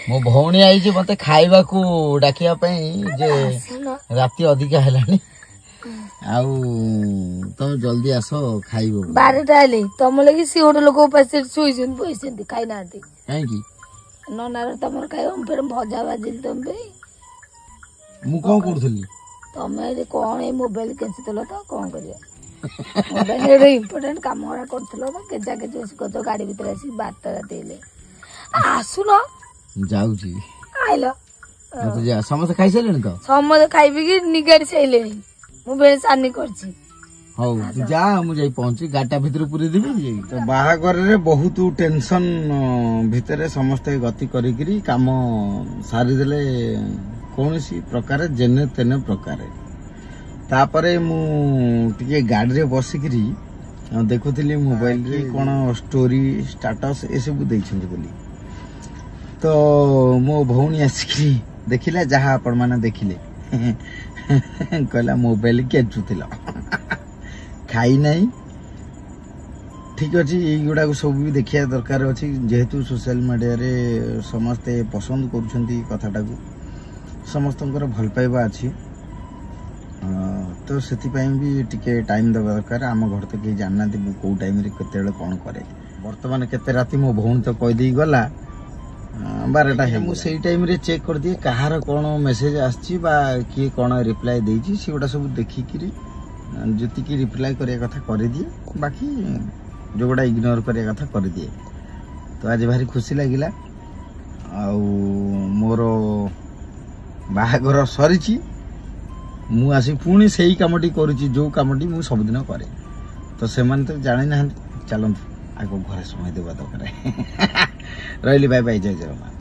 मो भौणी आई मत खाइबा को डाकिया जे राति अधिका हेलानी तुम जल्दी आस खाइबो 12टा हेले तुम लगी सी गोटे लोक उपास शुई बस खाई ना कहीं ननार तुम खाइब फिर भजा बाजिल तुम मु कौन करूली तमें कौन मोबाइल केचुल तो कौन कर मोबाइल इम्पोर्टेंट कम कर केजा केच गाड़ी भीतर आस 12टा राति आसुन जाऊची आइल समस्त खाई सारे तो समस्त खाइबी कि निगाड़ी सारे मुझे सानी कर हौ जा मुझे पहुंची गाटा भीतर पूरी देबी तो बाहागर रे बहुत टेंशन भीतर समस्त गति करी काम सारी देले कौन सी प्रकार जेने तेने प्रकार तापरे मु टिके गाड़ी रे बसिकरी देखुली मोबाइल रे कौन स्टोरी स्टेटस ए सब देइछन्ती बोली तो मो भौणी आसिकी देखिला जहाँ आपण माने देखिले कहला मोबाइल केचुथिला खाई नहीं ठीक अच्छे युड़ा को सब भी देखिया दरकार अच्छी जेहेतु सोशल मीडिया रे समस्ते पसंद करुछंती कथाटा को समस्त भल पाइबा अच्छी तो से भी टिके टाइम देवा दरकार आम घर तो कहीं जानना कौ टाइम केते कौन करे बर्तमान केते राति मो भौणी तो कहीदे गला 12टा है मुझे टाइम रे चेक कर दिए कहार कौन मेसेज आसी किए कौन रिप्लाई देछि सेगुड़ा सब देखिकी जी रिप्लाई करिया कथा कर दिए बाकी जो गुड़ा इग्नोर करिया कथा कर दिए तो आज भारी खुशी लगिला मोर बाहागर सरी मु आसी पुणी से ही कामटी करुची जो कामटी मु सबदिन करे तो से तो जानी ना चलतु आगे घरे समय देवा दरकार रही बाय बाय जय जगन्नाथ।